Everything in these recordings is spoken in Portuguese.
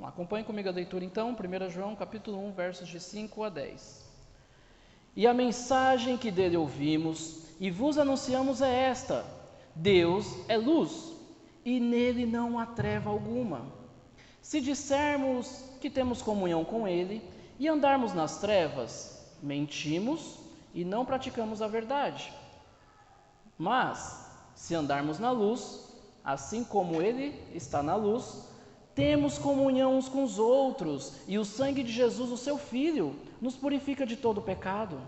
Acompanhe comigo a leitura então, 1 João capítulo 1, versos de 5 a 10. E a mensagem que dele ouvimos e vos anunciamos é esta: Deus é luz, e nele não há treva alguma. Se dissermos que temos comunhão com ele e andarmos nas trevas, mentimos e não praticamos a verdade. Mas, se andarmos na luz, assim como ele está na luz, temos comunhão uns com os outros, e o sangue de Jesus, o seu Filho, nos purifica de todo pecado.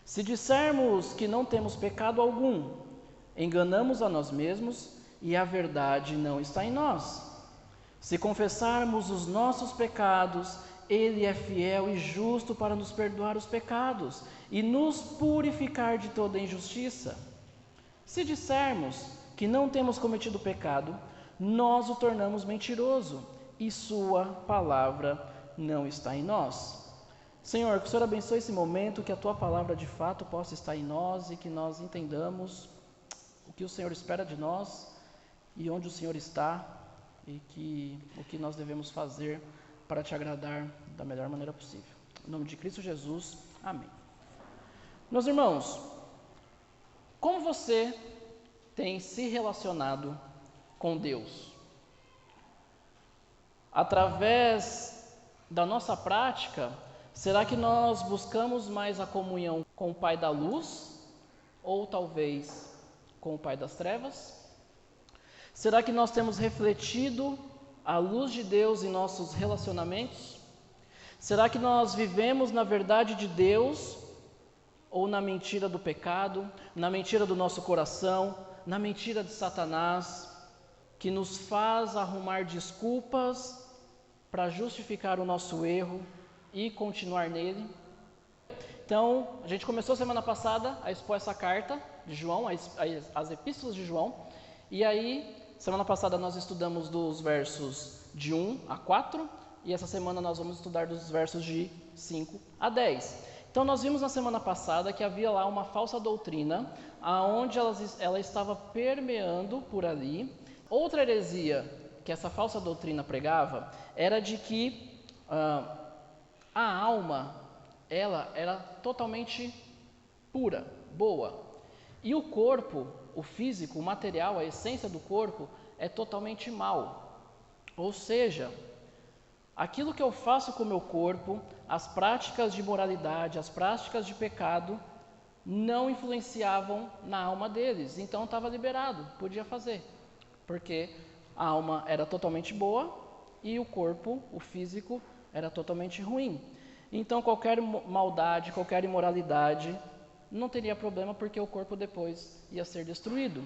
Se dissermos que não temos pecado algum, enganamos a nós mesmos e a verdade não está em nós. Se confessarmos os nossos pecados, Ele é fiel e justo para nos perdoar os pecados e nos purificar de toda injustiça. Se dissermos que não temos cometido pecado, nós o tornamos mentiroso e sua palavra não está em nós. Senhor, que o Senhor abençoe esse momento, que a tua palavra de fato possa estar em nós e que nós entendamos o que o Senhor espera de nós e onde o Senhor está e o que nós devemos fazer para te agradar da melhor maneira possível. Em nome de Cristo Jesus, amém. Meus irmãos, como você tem se relacionado com Deus? Através da nossa prática, será que nós buscamos mais a comunhão com o Pai da luz ou talvez com o Pai das trevas? Será que nós temos refletido a luz de Deus em nossos relacionamentos? Será que nós vivemos na verdade de Deus ou na mentira do pecado, na mentira do nosso coração, na mentira de Satanás, que nos faz arrumar desculpas para justificar o nosso erro e continuar nele? Então, a gente começou semana passada a expor essa carta de João, as epístolas de João, e aí, semana passada nós estudamos dos versos de 1 a 4, e essa semana nós vamos estudar dos versos de 5 a 10. Então, nós vimos na semana passada que havia lá uma falsa doutrina, aonde ela estava permeando por ali. Outra heresia que essa falsa doutrina pregava era de que a alma, ela era totalmente pura, boa, e o corpo, o físico, o material, a essência do corpo é totalmente mal. Ou seja, aquilo que eu faço com o meu corpo, as práticas de moralidade, as práticas de pecado, não influenciavam na alma deles. Então estava liberado, podia fazer, porque a alma era totalmente boa e o corpo, o físico, era totalmente ruim. Então qualquer maldade, qualquer imoralidade não teria problema, porque o corpo depois ia ser destruído.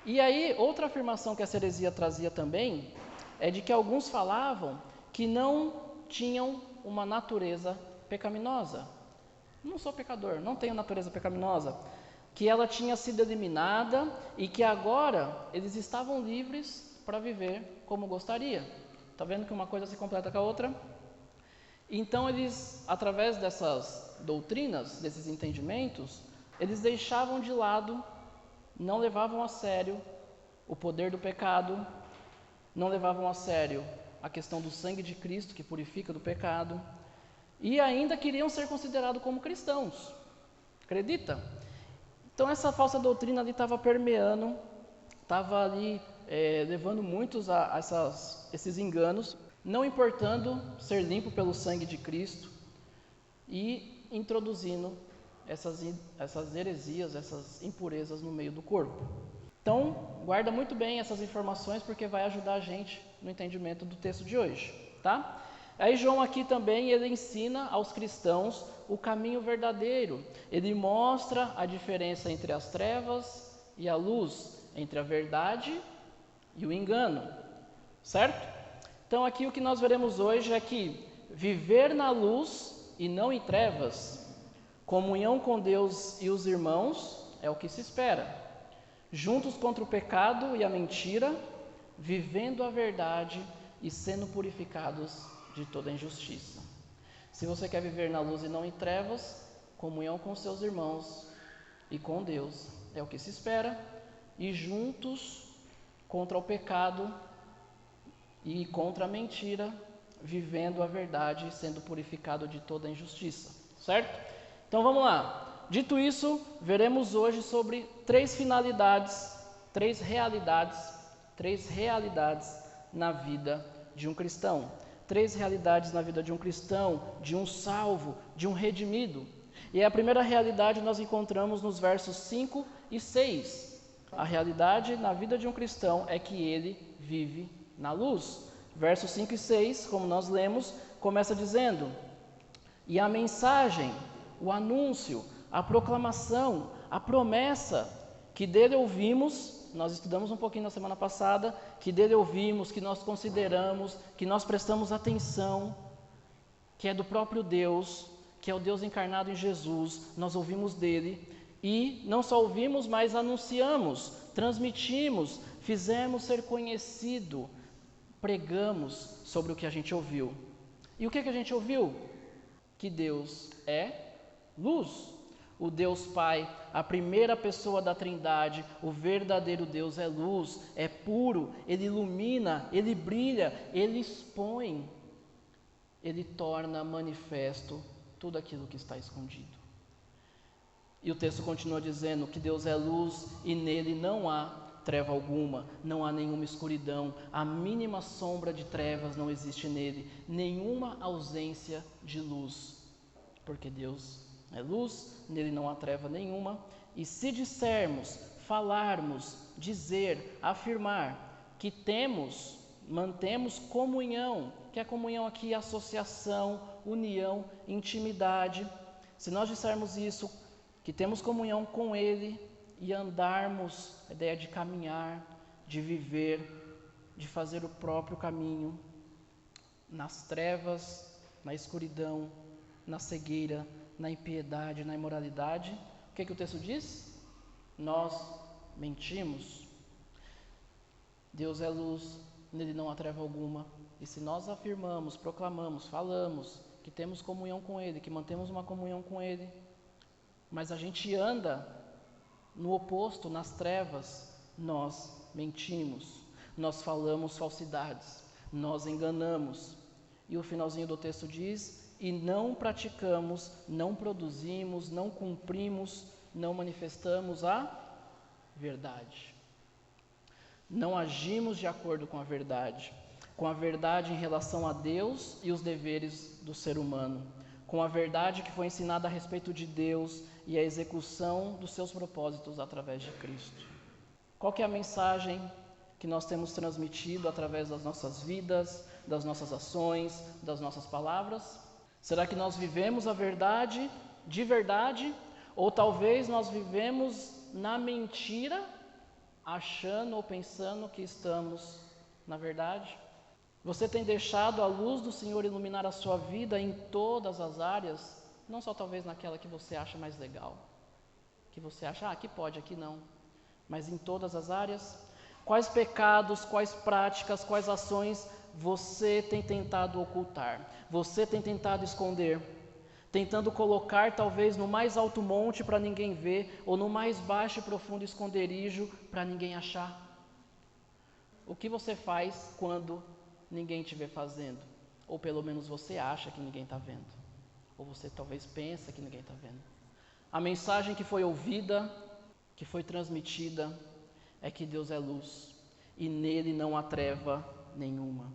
E aí, outra afirmação que essa heresia trazia também é de que alguns falavam que não tinham uma natureza pecaminosa. Não sou pecador, não tenho natureza pecaminosa. Que ela tinha sido eliminada e que agora eles estavam livres para viver como gostaria. Está vendo que uma coisa se completa com a outra? Então eles, através dessas doutrinas, desses entendimentos, eles deixavam de lado, não levavam a sério o poder do pecado, não levavam a sério a questão do sangue de Cristo que purifica do pecado, e ainda queriam ser considerados como cristãos. Acredita? Então essa falsa doutrina ali estava permeando, estava ali levando muitos a esses enganos, não importando ser limpo pelo sangue de Cristo e introduzindo essas heresias, essas impurezas no meio do corpo. Então, guarda muito bem essas informações, porque vai ajudar a gente no entendimento do texto de hoje, tá? Aí João aqui também, ele ensina aos cristãos o caminho verdadeiro. Ele mostra a diferença entre as trevas e a luz, entre a verdade e o engano, certo? Então aqui o que nós veremos hoje é que viver na luz e não em trevas, comunhão com Deus e os irmãos, é o que se espera. Juntos contra o pecado e a mentira, vivendo a verdade e sendo purificados de toda injustiça. Se você quer viver na luz e não em trevas, comunhão com seus irmãos e com Deus é o que se espera, e juntos contra o pecado e contra a mentira, vivendo a verdade, sendo purificado de toda a injustiça, certo? Então vamos lá. Dito isso, veremos hoje sobre três realidades na vida de um cristão. Três realidades na vida de um cristão, de um salvo, de um redimido. E a primeira realidade nós encontramos nos versos 5 e 6. A realidade na vida de um cristão é que ele vive na luz. Versos 5 e 6, como nós lemos, começa dizendo: e a mensagem, o anúncio, a proclamação, a promessa que dele ouvimos, nós estudamos um pouquinho na semana passada, que dele ouvimos, que nós consideramos, que nós prestamos atenção, que é do próprio Deus, que é o Deus encarnado em Jesus, nós ouvimos dele, e não só ouvimos, mas anunciamos, transmitimos, fizemos ser conhecido, pregamos sobre o que a gente ouviu. E o que a gente ouviu? Que Deus é luz. O Deus Pai, a primeira pessoa da Trindade, o verdadeiro Deus é luz, é puro, Ele ilumina, Ele brilha, Ele expõe, Ele torna manifesto tudo aquilo que está escondido. E o texto continua dizendo que Deus é luz e nele não há treva alguma, não há nenhuma escuridão, a mínima sombra de trevas não existe nele, nenhuma ausência de luz, porque Deus é luz, nele não há treva nenhuma. E se dissermos, falarmos, dizer, afirmar que mantemos comunhão, que é comunhão aqui, associação, união, intimidade, se nós dissermos isso, que temos comunhão com Ele e andarmos, a ideia de caminhar, de viver, de fazer o próprio caminho, nas trevas, na escuridão, na cegueira, na impiedade, na imoralidade, o que o texto diz? Nós mentimos. Deus é luz, nele não há treva alguma. E se nós afirmamos, proclamamos, falamos que temos comunhão com Ele, que mantemos uma comunhão com Ele, mas a gente anda no oposto, nas trevas, nós mentimos, nós falamos falsidades, nós enganamos. E o finalzinho do texto diz: e não praticamos, não produzimos, não cumprimos, não manifestamos a verdade. Não agimos de acordo com a verdade em relação a Deus e os deveres do ser humano, com a verdade que foi ensinada a respeito de Deus e a execução dos seus propósitos através de Cristo. Qual que é a mensagem que nós temos transmitido através das nossas vidas, das nossas ações, das nossas palavras? Será que nós vivemos a verdade de verdade? Ou talvez nós vivemos na mentira, achando ou pensando que estamos na verdade? Você tem deixado a luz do Senhor iluminar a sua vida em todas as áreas? Não só talvez naquela que você acha mais legal, que você acha, aqui pode, aqui não, mas em todas as áreas? Quais pecados, quais práticas, quais ações você tem tentado ocultar? Você tem tentado esconder? Tentando colocar talvez no mais alto monte para ninguém ver, ou no mais baixo e profundo esconderijo para ninguém achar? O que você faz quando ninguém te vê fazendo? Ou pelo menos você acha que ninguém está vendo? Ou você talvez pensa que ninguém está vendo? A mensagem que foi ouvida, que foi transmitida, é que Deus é luz e nele não há treva nenhuma.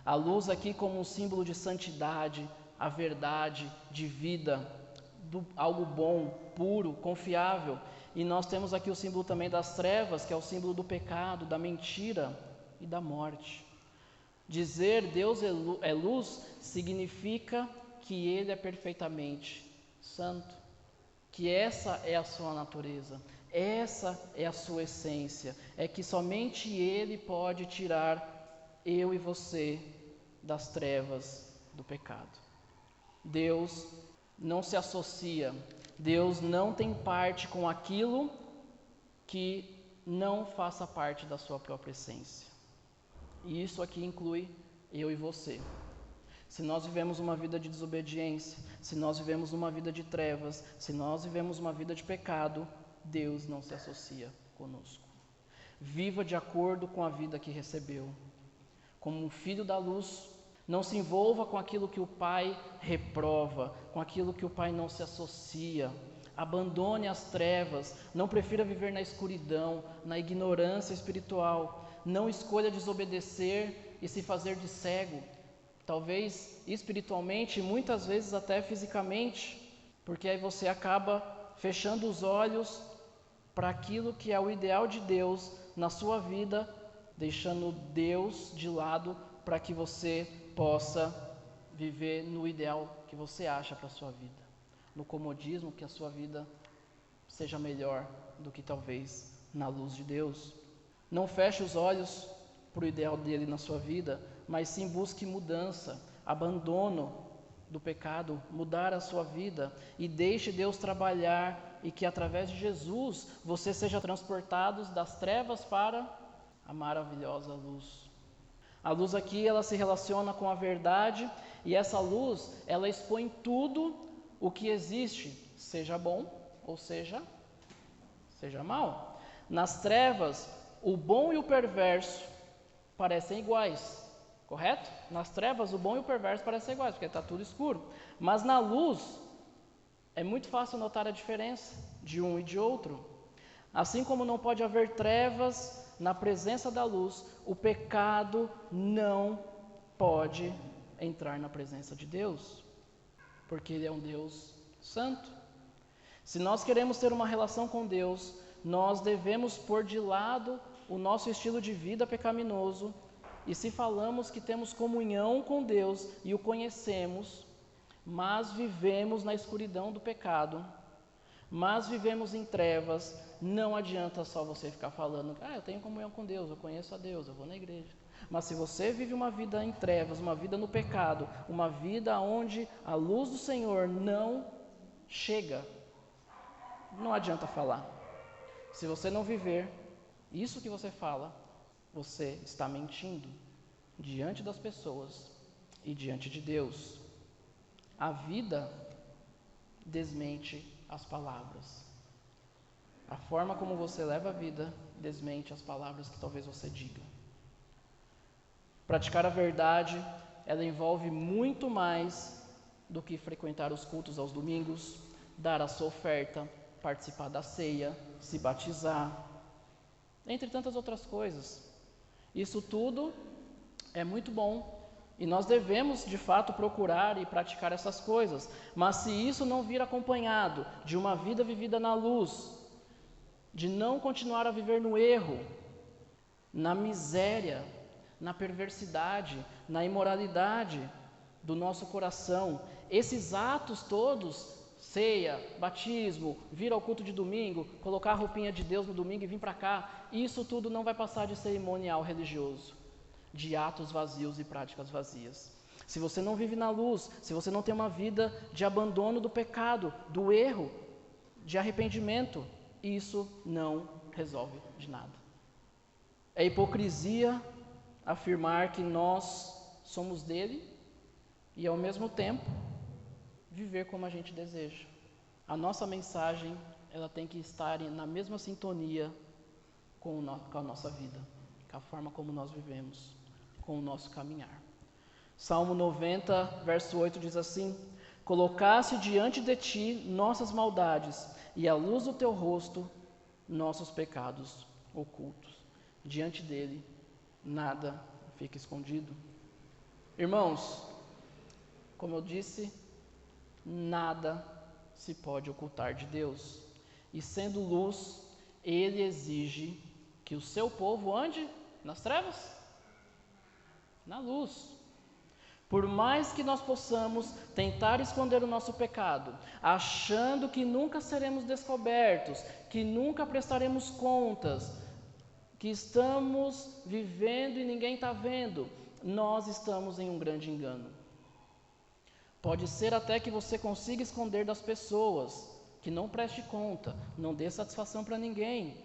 A luz aqui como um símbolo de santidade, a verdade, de vida, algo bom, puro, confiável. E nós temos aqui o símbolo também das trevas, que é o símbolo do pecado, da mentira e da morte. Dizer Deus é luz significa que Ele é perfeitamente santo, que essa é a sua natureza, essa é a sua essência, é que somente Ele pode tirar eu e você das trevas do pecado. Deus não se associa, Deus não tem parte com aquilo que não faça parte da sua própria essência. E isso aqui inclui eu e você. Se nós vivemos uma vida de desobediência, se nós vivemos uma vida de trevas, se nós vivemos uma vida de pecado, Deus não se associa conosco. Viva de acordo com a vida que recebeu, como um filho da luz. Não se envolva com aquilo que o Pai reprova, com aquilo que o Pai não se associa. Abandone as trevas, não prefira viver na escuridão, na ignorância espiritual. Não escolha desobedecer e se fazer de cego, talvez espiritualmente e muitas vezes até fisicamente, porque aí você acaba fechando os olhos para aquilo que é o ideal de Deus na sua vida, deixando Deus de lado para que você possa viver no ideal que você acha para a sua vida, no comodismo, que a sua vida seja melhor do que talvez na luz de Deus. Não feche os olhos para o ideal dele na sua vida, mas sim busque mudança, abandono do pecado, mudar a sua vida e deixe Deus trabalhar e que através de Jesus você seja transportado das trevas para a maravilhosa luz. A luz aqui, ela se relaciona com a verdade e essa luz, ela expõe tudo o que existe, seja bom ou seja mal. Nas trevas, o bom e o perverso parecem iguais, correto? Nas trevas, o bom e o perverso parecem iguais, porque está tudo escuro. Mas na luz, é muito fácil notar a diferença de um e de outro. Assim como não pode haver trevas na presença da luz, o pecado não pode entrar na presença de Deus, porque Ele é um Deus santo. Se nós queremos ter uma relação com Deus, nós devemos pôr de lado o nosso estilo de vida pecaminoso, e se falamos que temos comunhão com Deus e o conhecemos, mas vivemos na escuridão do pecado, mas vivemos em trevas, não adianta só você ficar falando, eu tenho comunhão com Deus, eu conheço a Deus, eu vou na igreja. Mas se você vive uma vida em trevas, uma vida no pecado, uma vida onde a luz do Senhor não chega, não adianta falar. Se você não viver isso que você fala, você está mentindo diante das pessoas e diante de Deus. A vida desmente as palavras. A forma como você leva a vida desmente as palavras que talvez você diga. Praticar a verdade, ela envolve muito mais do que frequentar os cultos aos domingos, dar a sua oferta, participar da ceia, se batizar, entre tantas outras coisas. Isso tudo é muito bom e nós devemos de fato procurar e praticar essas coisas, mas se isso não vir acompanhado de uma vida vivida na luz, de não continuar a viver no erro, na miséria, na perversidade, na imoralidade do nosso coração, esses atos todos, ceia, batismo, vir ao culto de domingo, colocar a roupinha de Deus no domingo e vir para cá, isso tudo não vai passar de cerimonial religioso, de atos vazios e práticas vazias. Se você não vive na luz, se você não tem uma vida de abandono do pecado, do erro, de arrependimento, isso não resolve de nada. É hipocrisia afirmar que nós somos dele e ao mesmo tempo viver como a gente deseja. A nossa mensagem, ela tem que estar na mesma sintonia com a nossa vida, com a forma como nós vivemos, com o nosso caminhar. Salmo 90, verso 8 diz assim: colocaste diante de ti nossas maldades e à luz do teu rosto nossos pecados ocultos. Diante dele nada fica escondido. Irmãos, como eu disse, nada se pode ocultar de Deus. E sendo luz, Ele exige que o seu povo ande nas trevas? Na luz. Por mais que nós possamos tentar esconder o nosso pecado, achando que nunca seremos descobertos, que nunca prestaremos contas, que estamos vivendo e ninguém está vendo, nós estamos em um grande engano. Pode ser até que você consiga esconder das pessoas, que não preste conta, não dê satisfação para ninguém,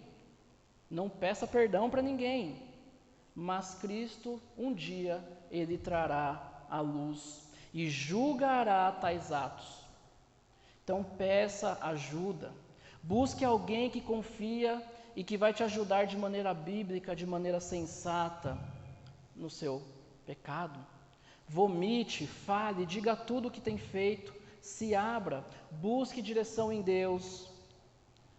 não peça perdão para ninguém, mas Cristo, um dia, Ele trará a luz e julgará tais atos. Então peça ajuda, busque alguém que confia e que vai te ajudar de maneira bíblica, de maneira sensata no seu pecado. Vomite, fale, diga tudo o que tem feito, se abra, busque direção em Deus,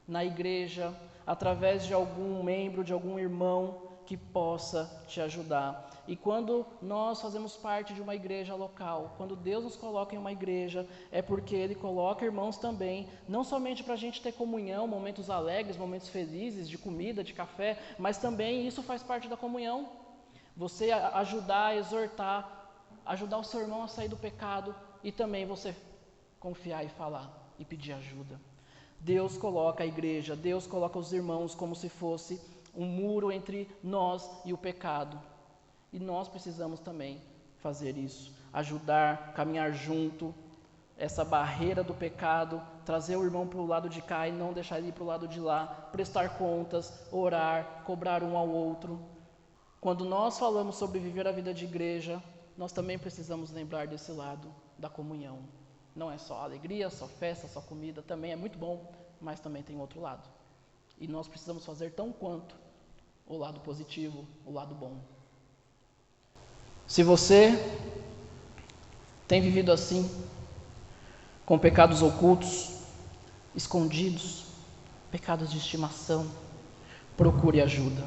na igreja, através de algum membro, de algum irmão que possa te ajudar. E quando nós fazemos parte de uma igreja local, quando Deus nos coloca em uma igreja, é porque Ele coloca irmãos também, não somente para a gente ter comunhão, momentos alegres, momentos felizes, de comida, de café, mas também isso faz parte da comunhão. Você ajudar, exortar, ajudar o seu irmão a sair do pecado e também você confiar e falar e pedir ajuda. Deus coloca a igreja, Deus coloca os irmãos como se fosse um muro entre nós e o pecado. E nós precisamos também fazer isso, ajudar, caminhar junto, essa barreira do pecado, trazer o irmão para o lado de cá e não deixar ele para o lado de lá, prestar contas, orar, cobrar um ao outro. Quando nós falamos sobre viver a vida de igreja, nós também precisamos lembrar desse lado da comunhão. Não é só alegria, só festa, só comida, também é muito bom, mas também tem outro lado. E nós precisamos fazer tão quanto o lado positivo, o lado bom. Se você tem vivido assim, com pecados ocultos, escondidos, pecados de estimação, procure ajuda.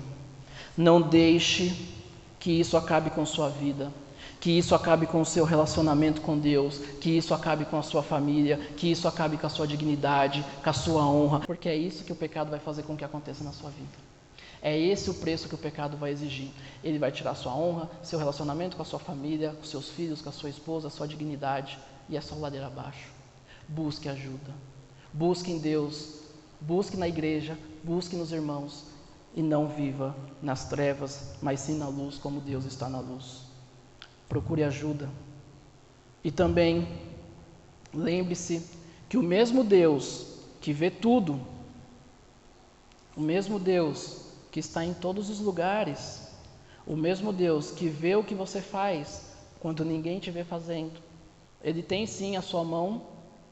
Não deixe que isso acabe com sua vida, que isso acabe com o seu relacionamento com Deus, que isso acabe com a sua família, que isso acabe com a sua dignidade, com a sua honra, porque é isso que o pecado vai fazer com que aconteça na sua vida. É esse o preço que o pecado vai exigir. Ele vai tirar sua honra, seu relacionamento com a sua família, com seus filhos, com a sua esposa, a sua dignidade, e é só ladeira abaixo. Busque ajuda, busque em Deus, busque na igreja, busque nos irmãos, e não viva nas trevas, mas sim na luz, como Deus está na luz. Procure ajuda. E também, lembre-se que o mesmo Deus que vê tudo, o mesmo Deus que está em todos os lugares, o mesmo Deus que vê o que você faz quando ninguém te vê fazendo, Ele tem sim a sua mão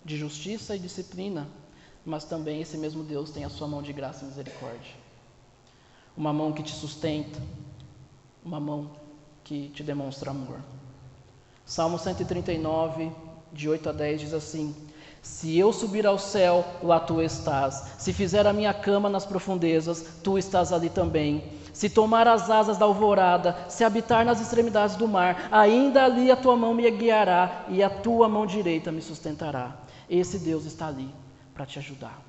de justiça e disciplina, mas também esse mesmo Deus tem a sua mão de graça e misericórdia. Uma mão que te sustenta, uma mão que te demonstra amor. Salmo 139, de 8 a 10 diz assim: se eu subir ao céu, lá tu estás. Se fizer a minha cama nas profundezas, tu estás ali também. Se tomar as asas da alvorada, se habitar nas extremidades do mar, ainda ali a tua mão me guiará e a tua mão direita me sustentará. Esse Deus está ali para te ajudar.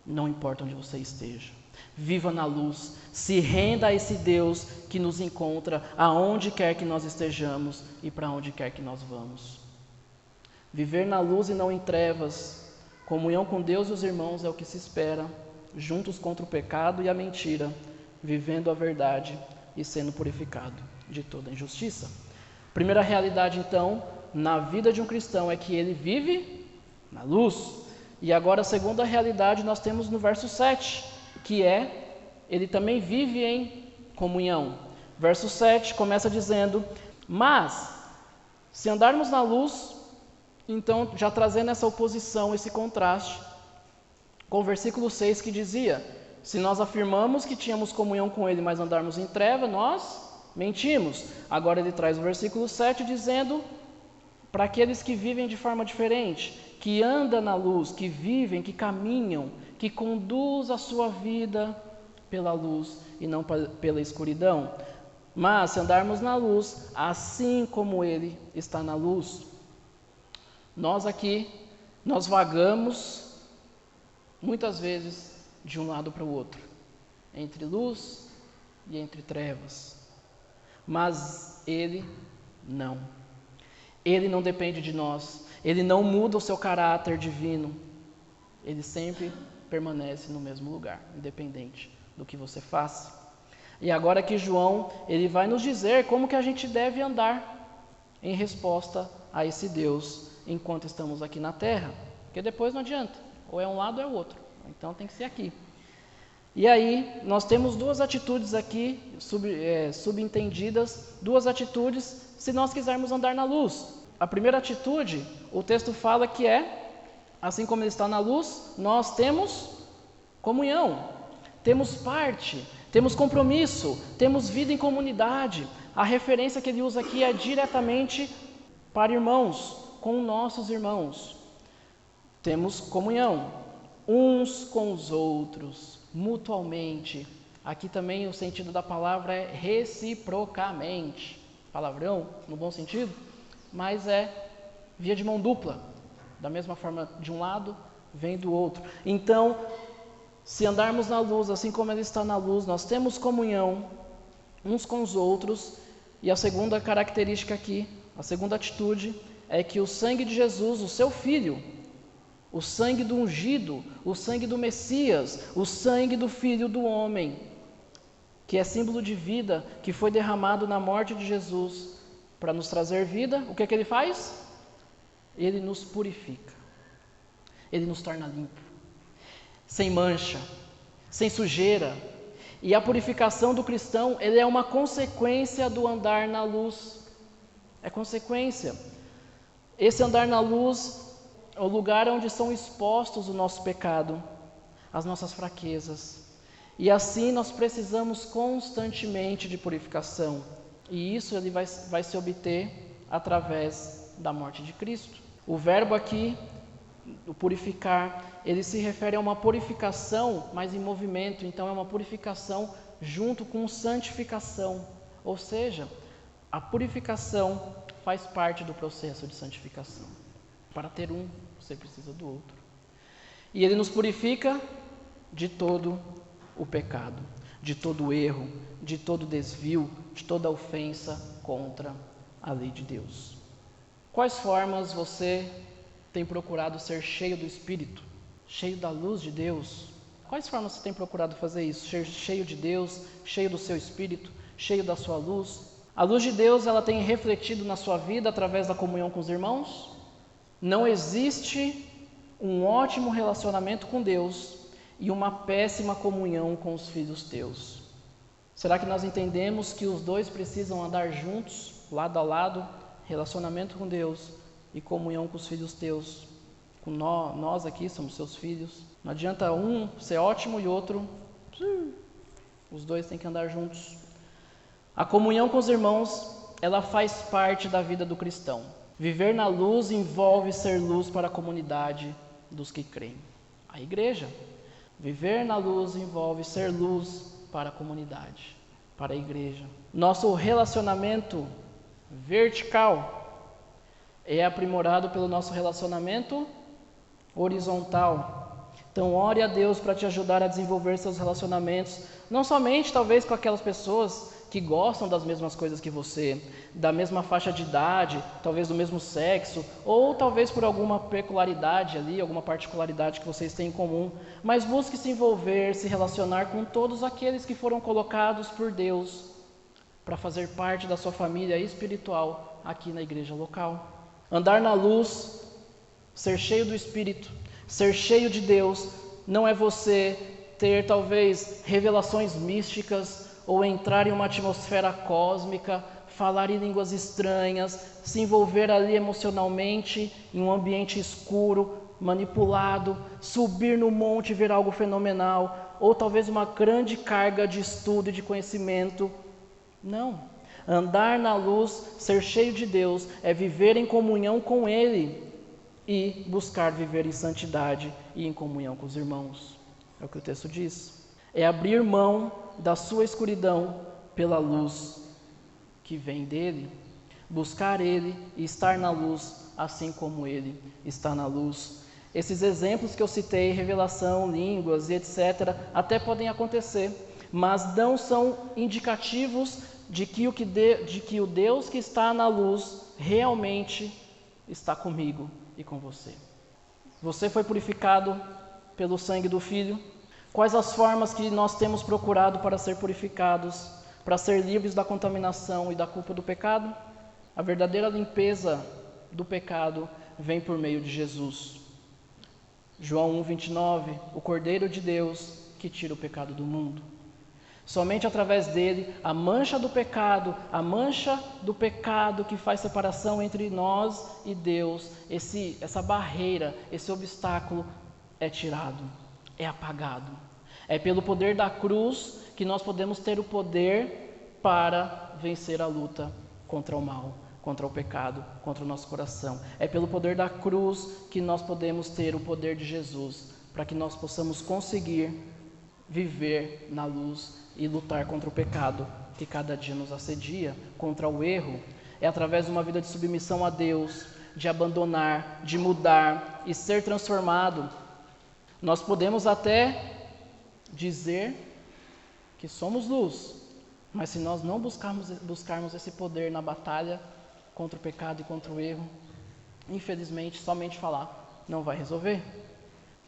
Não importa onde você esteja. Viva na luz, se renda a esse Deus que nos encontra aonde quer que nós estejamos e para onde quer que nós vamos. Viver na luz e não em trevas, comunhão com Deus e os irmãos é o que se espera, juntos contra o pecado e a mentira, vivendo a verdade e sendo purificado de toda injustiça. Primeira realidade, então, na vida de um cristão é que ele vive na luz. E agora a segunda realidade nós temos no verso 7, que é, ele também vive em comunhão. Verso 7 começa dizendo: mas, se andarmos na luz, então já trazendo essa oposição, esse contraste, com o versículo 6 que dizia: se nós afirmamos que tínhamos comunhão com Ele, mas andarmos em treva, nós mentimos. Agora ele traz o versículo 7 dizendo, para aqueles que vivem de forma diferente, que andam na luz, que vivem, que caminham, que conduz a sua vida pela luz e não pela escuridão. Mas se andarmos na luz, assim como Ele está na luz. Nós aqui, nós vagamos muitas vezes de um lado para o outro, entre luz e entre trevas. Mas Ele não. Ele não depende de nós. Ele não muda o seu caráter divino. Ele sempre permanece no mesmo lugar, independente do que você faça. E agora que João, ele vai nos dizer como que a gente deve andar em resposta a esse Deus enquanto estamos aqui na terra. Porque depois não adianta, ou é um lado ou é o outro. Então tem que ser aqui. E aí, nós temos duas atitudes aqui, subentendidas, duas atitudes se nós quisermos andar na luz. A primeira atitude, o texto fala que é, assim como Ele está na luz, nós temos comunhão, temos parte, temos compromisso, temos vida em comunidade. A referência que ele usa aqui é diretamente para irmãos, com nossos irmãos. Temos comunhão uns com os outros, mutualmente. Aqui também o sentido da palavra é reciprocamente. Palavrão, no bom sentido, mas é via de mão dupla. Da mesma forma, de um lado, vem do outro. Então, se andarmos na luz, assim como Ele está na luz, nós temos comunhão uns com os outros. E a segunda característica aqui, a segunda atitude, é que o sangue de Jesus, o seu Filho, o sangue do ungido, o sangue do Messias, o sangue do Filho do homem, que é símbolo de vida, que foi derramado na morte de Jesus para nos trazer vida, o que é que Ele faz? Ele nos purifica, Ele nos torna limpo, sem mancha, sem sujeira. E a purificação do cristão, ele é uma consequência do andar na luz. É consequência. Esse andar na luz é o lugar onde são expostos o nosso pecado, as nossas fraquezas. E assim nós precisamos constantemente de purificação. E isso ele vai se obter através da morte de Cristo. O verbo aqui, o purificar, ele se refere a uma purificação, mas em movimento. Então é uma purificação junto com santificação. Ou seja, a purificação faz parte do processo de santificação. Para ter um, você precisa do outro. E ele nos purifica de todo o pecado, de todo o erro, de todo o desvio, de toda a ofensa contra a lei de Deus. Quais formas você tem procurado ser cheio do Espírito, cheio da luz de Deus? Quais formas você tem procurado fazer isso? Ser cheio de Deus, cheio do seu Espírito, cheio da sua luz? A luz de Deus, ela tem refletido na sua vida através da comunhão com os irmãos? Não existe um ótimo relacionamento com Deus e uma péssima comunhão com os filhos teus. Será que nós entendemos que os dois precisam andar juntos, lado a lado, relacionamento com Deus e comunhão com os filhos teus? Com nós aqui somos seus filhos. Não adianta um ser ótimo e outro, os dois têm que andar juntos. A comunhão com os irmãos, ela faz parte da vida do cristão. Viver na luz envolve ser luz para a comunidade dos que creem. A igreja. Viver na luz envolve ser luz para a comunidade, para a igreja. Nosso relacionamento vertical é aprimorado pelo nosso relacionamento horizontal. Então, ore a Deus para te ajudar a desenvolver seus relacionamentos, não somente talvez com aquelas pessoas que gostam das mesmas coisas que você, da mesma faixa de idade, talvez do mesmo sexo, ou talvez por alguma peculiaridade ali, alguma particularidade que vocês têm em comum, mas busque se envolver, se relacionar com todos aqueles que foram colocados por Deus para fazer parte da sua família espiritual aqui na igreja local. Andar na luz, ser cheio do Espírito, ser cheio de Deus, não é você ter talvez revelações místicas ou entrar em uma atmosfera cósmica, falar em línguas estranhas, se envolver ali emocionalmente em um ambiente escuro, manipulado, subir no monte e ver algo fenomenal, ou talvez uma grande carga de estudo e de conhecimento. Não. Andar na luz, ser cheio de Deus, é viver em comunhão com Ele e buscar viver em santidade e em comunhão com os irmãos. É o que o texto diz. É abrir mão da sua escuridão pela luz que vem dele, buscar ele e estar na luz assim como ele está na luz. Esses exemplos que eu citei, revelação, línguas e etc., até podem acontecer, mas não são indicativos de que o Deus que está na luz realmente está comigo e com você. Você foi purificado pelo sangue do Filho. Quais as formas que nós temos procurado para ser purificados, para ser livres da contaminação e da culpa do pecado? A verdadeira limpeza do pecado vem por meio de Jesus. João 1:29, o Cordeiro de Deus que tira o pecado do mundo. Somente através dele, a mancha do pecado que faz separação entre nós e Deus, essa barreira, esse obstáculo é tirado, é apagado. É pelo poder da cruz que nós podemos ter o poder para vencer a luta contra o mal, contra o pecado, contra o nosso coração. É pelo poder da cruz que nós podemos ter o poder de Jesus, para que nós possamos conseguir viver na luz e lutar contra o pecado que cada dia nos assedia, contra o erro. É através de uma vida de submissão a Deus, de abandonar, de mudar e ser transformado. Nós podemos até dizer que somos luz, mas se nós não buscarmos esse poder na batalha contra o pecado e contra o erro, infelizmente, somente falar não vai resolver.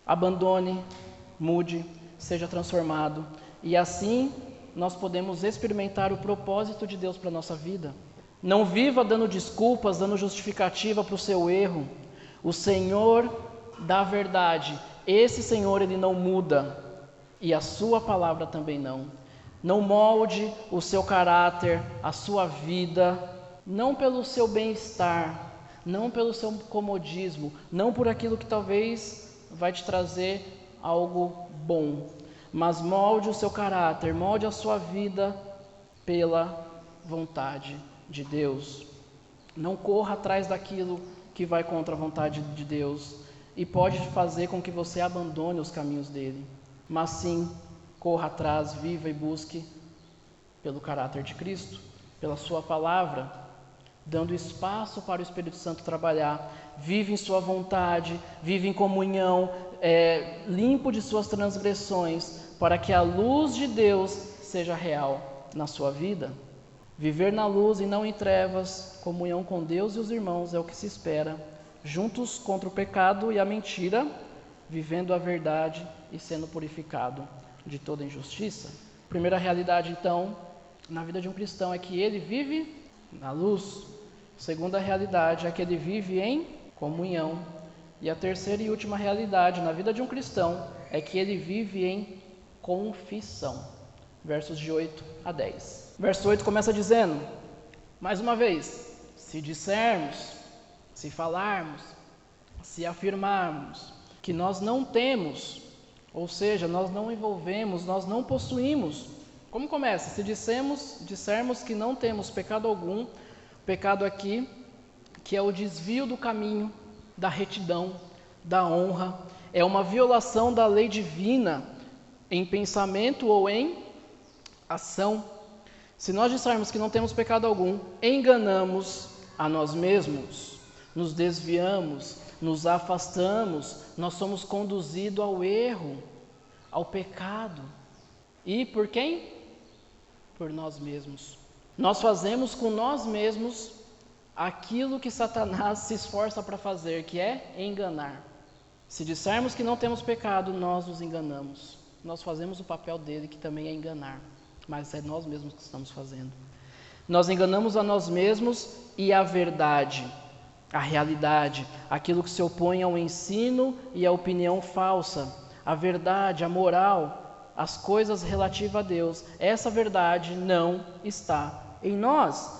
Abandone, mude, seja transformado, e assim nós podemos experimentar o propósito de Deus para a nossa vida. Não viva dando desculpas, dando justificativa para o seu erro. O Senhor da verdade, esse Senhor, Ele não muda, e a sua palavra também não. Não molde o seu caráter, a sua vida, não pelo seu bem-estar, não pelo seu comodismo, não por aquilo que talvez vai te trazer algo bom, mas molde o seu caráter, molde a sua vida pela vontade de Deus. Não corra atrás daquilo que vai contra a vontade de Deus e pode fazer com que você abandone os caminhos dele, mas sim, corra atrás, viva e busque pelo caráter de Cristo, pela sua palavra, dando espaço para o Espírito Santo trabalhar. Vive em sua vontade, vive em comunhão, limpo de suas transgressões, para que a luz de Deus seja real na sua vida. Viver na luz e não em trevas, comunhão com Deus e os irmãos é o que se espera, juntos contra o pecado e a mentira, vivendo a verdade e sendo purificado de toda injustiça. Primeira realidade, então, na vida de um cristão é que ele vive na luz. Segunda realidade é que ele vive em comunhão. E a terceira e última realidade na vida de um cristão é que ele vive em confissão. Versos de 8 a 10. Verso 8 começa dizendo, mais uma vez, se dissermos, se falarmos, se afirmarmos que nós não temos, ou seja, nós não envolvemos, nós não possuímos. Como começa? Se dissermos que não temos pecado algum, pecado aqui, que é o desvio do caminho, da retidão, da honra, é uma violação da lei divina em pensamento ou em ação. Se nós dissermos que não temos pecado algum, enganamos a nós mesmos, nos desviamos, nos afastamos, nós somos conduzidos ao erro, ao pecado. E por quem? Por nós mesmos. Nós fazemos com nós mesmos aquilo que Satanás se esforça para fazer, que é enganar. Se dissermos que não temos pecado, nós nos enganamos. Nós fazemos o papel dele, que também é enganar, mas é nós mesmos que estamos fazendo. Nós enganamos a nós mesmos e a verdade, a realidade, aquilo que se opõe ao ensino e à opinião falsa, a verdade, a moral, as coisas relativas a Deus. Essa verdade não está em nós.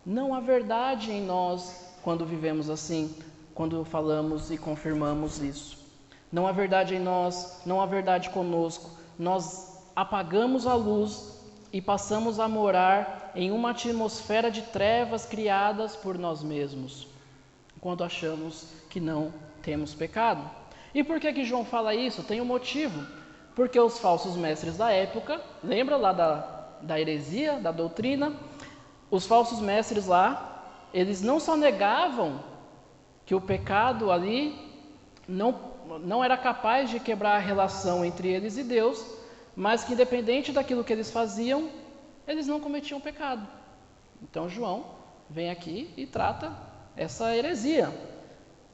Não há verdade em nós quando vivemos assim, quando falamos e confirmamos isso. Não há verdade em nós, não há verdade conosco. Nós apagamos a luz e passamos a morar em uma atmosfera de trevas criadas por nós mesmos, quando achamos que não temos pecado. E por que João fala isso? Tem um motivo. Porque os falsos mestres da época, lembra lá da heresia, da doutrina? Os falsos mestres lá, eles não só negavam que o pecado ali não era capaz de quebrar a relação entre eles e Deus, mas que independente daquilo que eles faziam, eles não cometiam pecado. Então João vem aqui e trata essa heresia.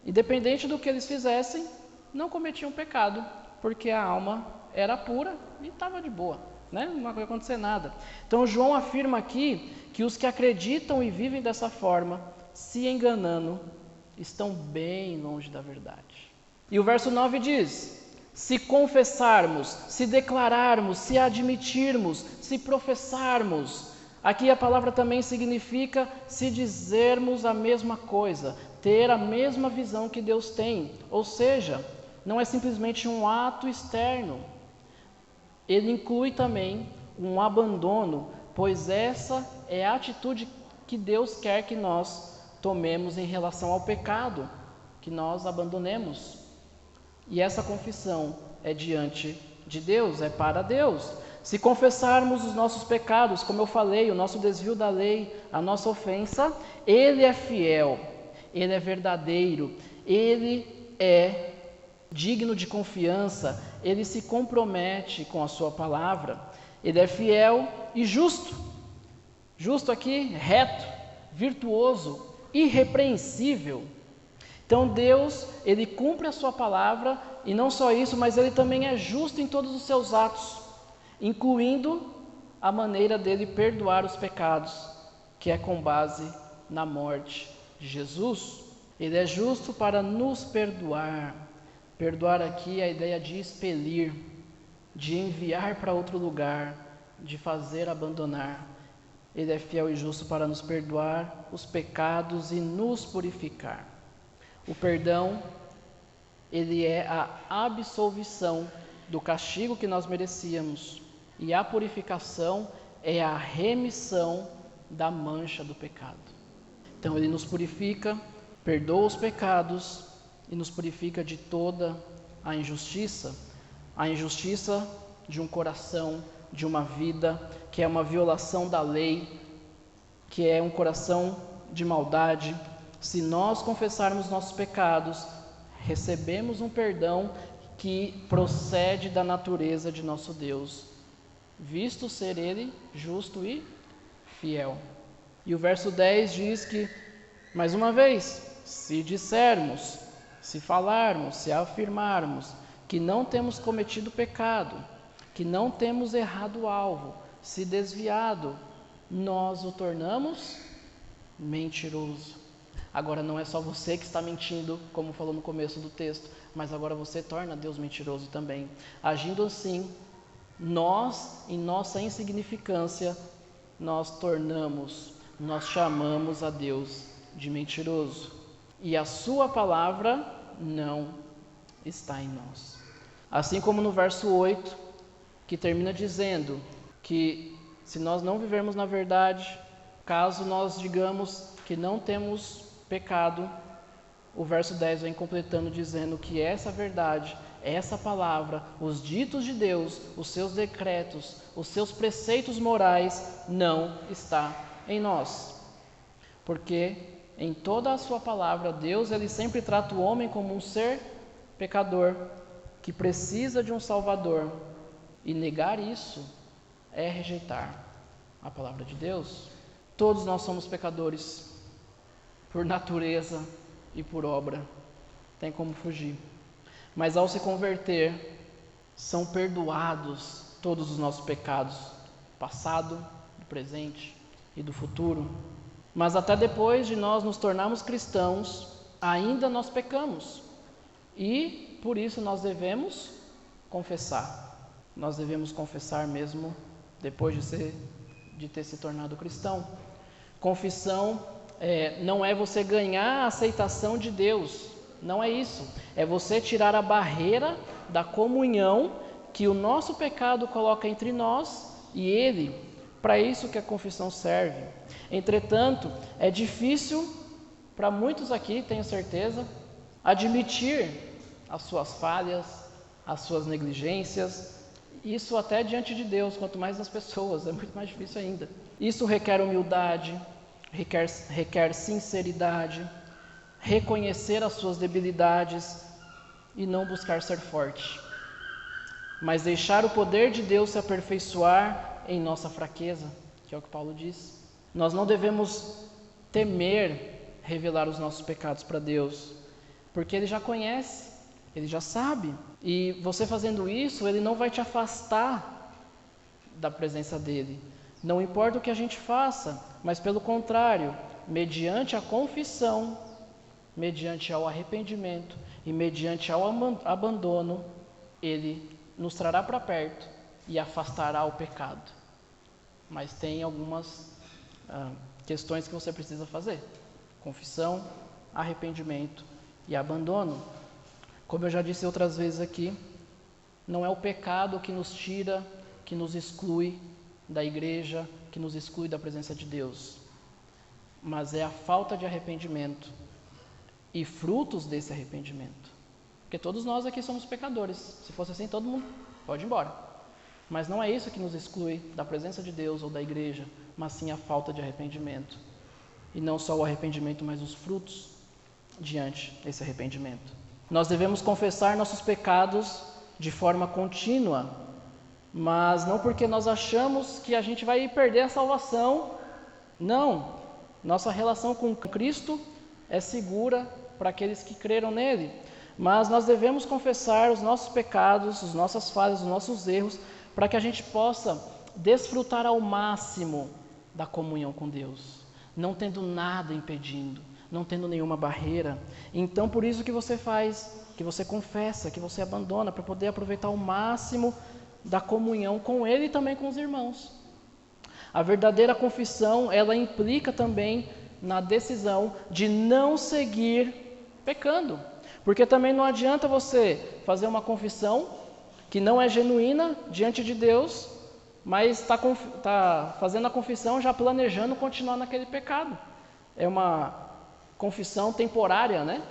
Independente do que eles fizessem, não cometiam pecado, porque a alma era pura e estava de boa, né? Não ia acontecer nada. Então João afirma aqui que os que acreditam e vivem dessa forma, se enganando, estão bem longe da verdade. E o verso 9 diz: se confessarmos, se declararmos, se admitirmos, se professarmos. Aqui a palavra também significa se dizermos a mesma coisa, ter a mesma visão que Deus tem. Ou seja, não é simplesmente um ato externo. Ele inclui também um abandono pois essa é a atitude que Deus quer que nós tomemos em relação ao pecado, que nós abandonemos. E essa confissão é diante de Deus, é para Deus. Se confessarmos os nossos pecados, como eu falei, o nosso desvio da lei, a nossa ofensa, Ele é fiel, Ele é verdadeiro, Ele é digno de confiança, Ele se compromete com a sua palavra, Ele é fiel e justo. Justo aqui, reto, virtuoso, irrepreensível. Então Deus, Ele cumpre a sua palavra, e não só isso, mas Ele também é justo em todos os seus atos, incluindo a maneira dele perdoar os pecados, que é com base na morte de Jesus. Ele é justo para nos perdoar. Perdoar aqui é a ideia de expelir, de enviar para outro lugar, de fazer abandonar. Ele é fiel e justo para nos perdoar os pecados e nos purificar. O perdão, ele é a absolvição do castigo que nós merecíamos. E a purificação é a remissão da mancha do pecado. Então ele nos purifica, perdoa os pecados e nos purifica de toda a injustiça de um coração, de uma vida que é uma violação da lei, que é um coração de maldade. Se nós confessarmos nossos pecados, recebemos um perdão que procede da natureza de nosso Deus, visto ser Ele justo e fiel. E o verso 10 diz que, mais uma vez, se dissermos, se falarmos, se afirmarmos que não temos cometido pecado, que não temos errado o alvo, se desviado, nós o tornamos mentiroso. Agora não é só você que está mentindo, como falou no começo do texto, mas agora você torna Deus mentiroso também. Agindo assim, nós, em nossa insignificância, nós chamamos a Deus de mentiroso. E a sua palavra não está em nós. Assim como no verso 8, que termina dizendo que se nós não vivermos na verdade, caso nós digamos que não temos pecado, o verso 10 vem completando dizendo que essa verdade, essa palavra, os ditos de Deus, os seus decretos, os seus preceitos morais não está em nós. Porque em toda a sua palavra, Deus ele sempre trata o homem como um ser pecador, que precisa de um Salvador. E negar isso é rejeitar a palavra de Deus. Todos nós somos pecadores, por natureza e por obra. Tem como fugir. Mas ao se converter, são perdoados todos os nossos pecados, passado, do presente e do futuro. Mas até depois de nós nos tornarmos cristãos, ainda nós pecamos. E por isso nós devemos confessar. Nós devemos confessar mesmo depois de ter se tornado cristão. Confissão não é você ganhar a aceitação de Deus. Não é isso. É você tirar a barreira da comunhão que o nosso pecado coloca entre nós e Ele. Para isso que a confissão serve. Entretanto, é difícil para muitos aqui, tenho certeza, admitir as suas falhas, as suas negligências. Isso até diante de Deus, quanto mais nas pessoas, é muito mais difícil ainda. Isso requer humildade, requer sinceridade, reconhecer as suas debilidades e não buscar ser forte, mas deixar o poder de Deus se aperfeiçoar em nossa fraqueza, que é o que Paulo diz. Nós não devemos temer revelar os nossos pecados para Deus, porque Ele já conhece, Ele já sabe. E você fazendo isso, Ele não vai te afastar da presença dEle. Não importa o que a gente faça, mas pelo contrário, mediante a confissão, mediante ao arrependimento e mediante ao abandono, Ele nos trará para perto e afastará o pecado. Mas tem algumas questões que você precisa fazer: confissão, arrependimento e abandono. Como eu já disse outras vezes aqui, não é o pecado que nos tira, que nos exclui da igreja, que nos exclui da presença de Deus, mas é a falta de arrependimento e frutos desse arrependimento. Porque todos nós aqui somos pecadores. Se fosse assim, todo mundo pode ir embora. Mas não é isso que nos exclui da presença de Deus ou da igreja, mas sim a falta de arrependimento. E não só o arrependimento, mas os frutos diante desse arrependimento. Nós devemos confessar nossos pecados de forma contínua, mas não porque nós achamos que a gente vai perder a salvação. Não, nossa relação com Cristo é segura para aqueles que creram nele, mas nós devemos confessar os nossos pecados, as nossas falhas, os nossos erros, para que a gente possa desfrutar ao máximo da comunhão com Deus, não tendo nada impedindo, não tendo nenhuma barreira. Então, por isso que você faz, que você confessa, que você abandona, para poder aproveitar ao máximo da comunhão com Ele e também com os irmãos. A verdadeira confissão, ela implica também na decisão de não seguir pecando. Porque também não adianta você fazer uma confissão que não é genuína diante de Deus, mas está fazendo a confissão já planejando continuar naquele pecado. É uma confissão temporária, né?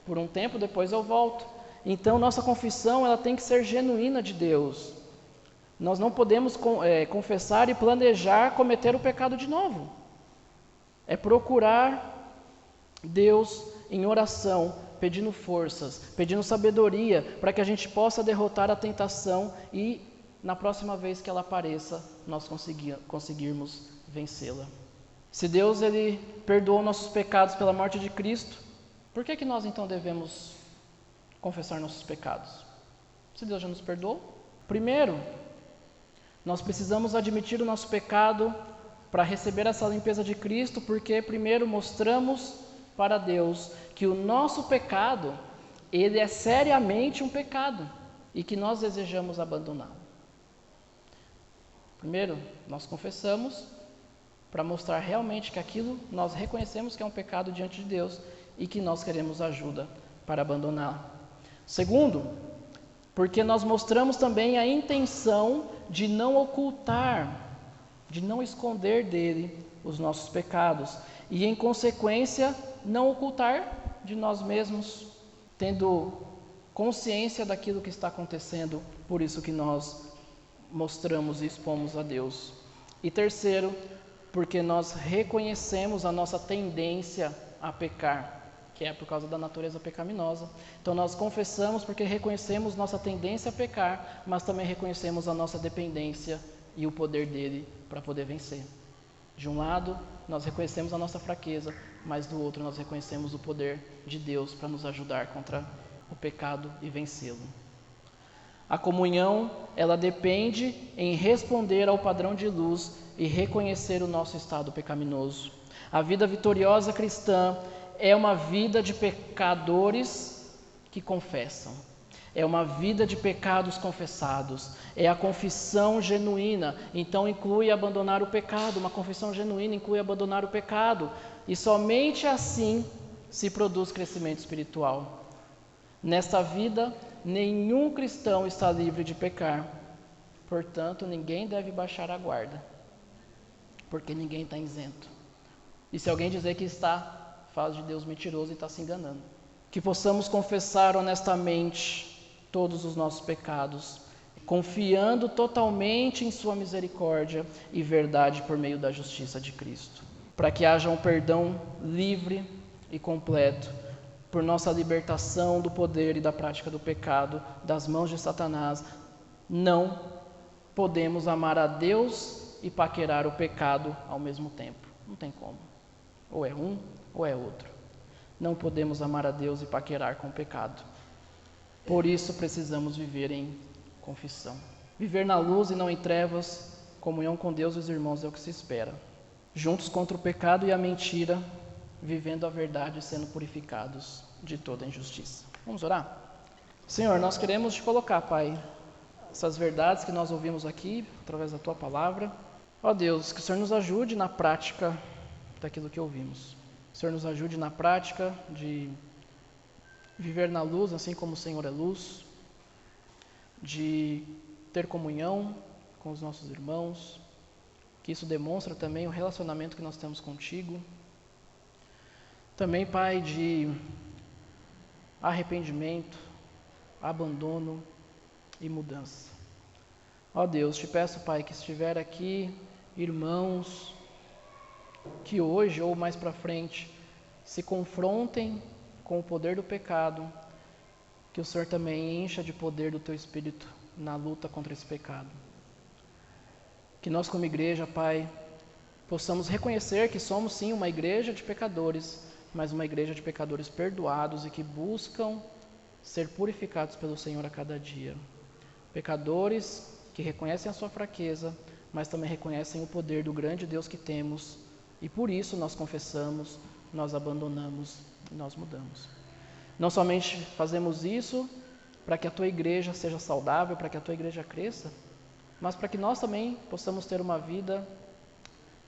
Por um tempo, depois eu volto. Então, nossa confissão ela tem que ser genuína de Deus. Nós não podemos confessar e planejar cometer o pecado de novo. É procurar Deus em oração, pedindo forças, pedindo sabedoria, para que a gente possa derrotar a tentação e, na próxima vez que ela apareça, nós conseguirmos vencê-la. Se Deus ele perdoou nossos pecados pela morte de Cristo, por que nós então devemos confessar nossos pecados? Se Deus já nos perdoou? Primeiro, nós precisamos admitir o nosso pecado para receber essa limpeza de Cristo, porque primeiro mostramos para Deus que o nosso pecado, ele é seriamente um pecado e que nós desejamos abandoná-lo. Primeiro, nós confessamos para mostrar realmente que aquilo nós reconhecemos que é um pecado diante de Deus e que nós queremos ajuda para abandoná-lo. Segundo, porque nós mostramos também a intenção de não ocultar, de não esconder dele os nossos pecados e, em consequência, não ocultar de nós mesmos, tendo consciência daquilo que está acontecendo, por isso que nós mostramos e expomos a Deus. E terceiro, porque nós reconhecemos a nossa tendência a pecar, que é por causa da natureza pecaminosa. Então nós confessamos porque reconhecemos nossa tendência a pecar, mas também reconhecemos a nossa dependência e o poder dele para poder vencer. De um lado, nós reconhecemos a nossa fraqueza, mas do outro nós reconhecemos o poder de Deus para nos ajudar contra o pecado e vencê-lo. A comunhão, ela depende em responder ao padrão de luz e reconhecer o nosso estado pecaminoso. A vida vitoriosa cristã é uma vida de pecadores que confessam. É uma vida de pecados confessados. É a confissão genuína. Então inclui abandonar o pecado. Uma confissão genuína inclui abandonar o pecado. E somente assim se produz crescimento espiritual. Nesta vida, nenhum cristão está livre de pecar. Portanto, ninguém deve baixar a guarda, porque ninguém está isento. E se alguém dizer que está, faz de Deus mentiroso e está se enganando. Que possamos confessar honestamente todos os nossos pecados, confiando totalmente em sua misericórdia e verdade por meio da justiça de Cristo, para que haja um perdão livre e completo, por nossa libertação do poder e da prática do pecado, das mãos de Satanás. Não podemos amar a Deus e paquerar o pecado ao mesmo tempo. Não tem como. Ou é um ou é outro. Não podemos amar a Deus e paquerar com o pecado. Por isso precisamos viver em confissão. Viver na luz e não em trevas, comunhão com Deus e os irmãos é o que se espera. Juntos contra o pecado e a mentira, vivendo a verdade e sendo purificados de toda injustiça. Vamos orar? Senhor, nós queremos te colocar, Pai, essas verdades que nós ouvimos aqui, através da Tua Palavra. Ó Deus, que o Senhor nos ajude na prática daquilo que ouvimos. Que o Senhor nos ajude na prática de viver na luz, assim como o Senhor é luz, de ter comunhão com os nossos irmãos, que isso demonstra também o relacionamento que nós temos contigo. Também, Pai, de arrependimento, abandono e mudança. Ó Deus, te peço, Pai, que estiver aqui irmãos que hoje ou mais para frente se confrontem com o poder do pecado, que o Senhor também encha de poder do Teu Espírito na luta contra esse pecado. Que nós como igreja, Pai, possamos reconhecer que somos sim uma igreja de pecadores, mas uma igreja de pecadores perdoados e que buscam ser purificados pelo Senhor a cada dia. Pecadores que reconhecem a sua fraqueza, mas também reconhecem o poder do grande Deus que temos, e por isso nós confessamos, nós abandonamos e nós mudamos. Não somente fazemos isso para que a Tua igreja seja saudável, para que a Tua igreja cresça, mas para que nós também possamos ter uma vida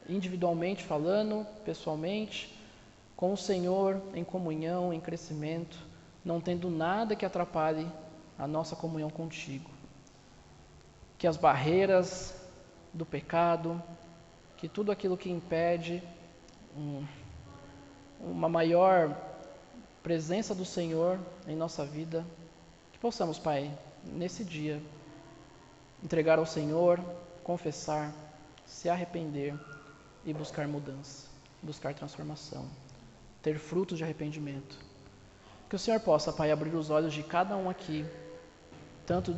individualmente falando, pessoalmente, com o Senhor, em comunhão, em crescimento, não tendo nada que atrapalhe a nossa comunhão contigo. Que as barreiras do pecado, que tudo aquilo que impede uma maior presença do Senhor em nossa vida, que possamos, Pai, nesse dia, entregar ao Senhor, confessar, se arrepender e buscar mudança, buscar transformação, ter frutos de arrependimento. Que o Senhor possa, Pai, abrir os olhos de cada um aqui, tanto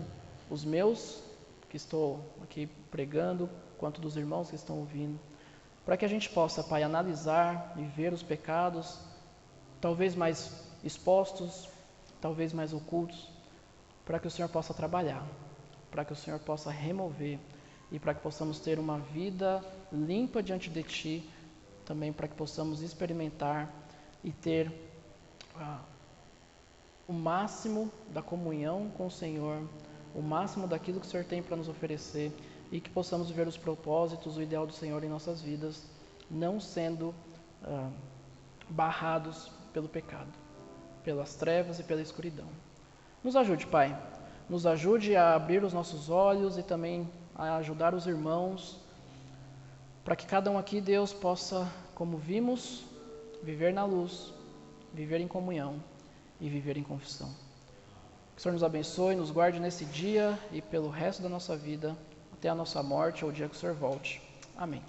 os meus, que estou aqui pregando, quanto dos irmãos que estão ouvindo, para que a gente possa, Pai, analisar e ver os pecados, talvez mais expostos, talvez mais ocultos, para que o Senhor possa trabalhar, para que o Senhor possa remover e para que possamos ter uma vida limpa diante de Ti, também para que possamos experimentar e ter o máximo da comunhão com o Senhor, o máximo daquilo que o Senhor tem para nos oferecer e que possamos viver os propósitos, o ideal do Senhor em nossas vidas, não sendo barrados pelo pecado, pelas trevas e pela escuridão. Nos ajude, Pai, nos ajude a abrir os nossos olhos e também a ajudar os irmãos, para que cada um aqui, Deus, possa, como vimos, viver na luz, viver em comunhão e viver em confissão. Que o Senhor nos abençoe, nos guarde nesse dia e pelo resto da nossa vida, até a nossa morte ou o dia que o Senhor volte. Amém.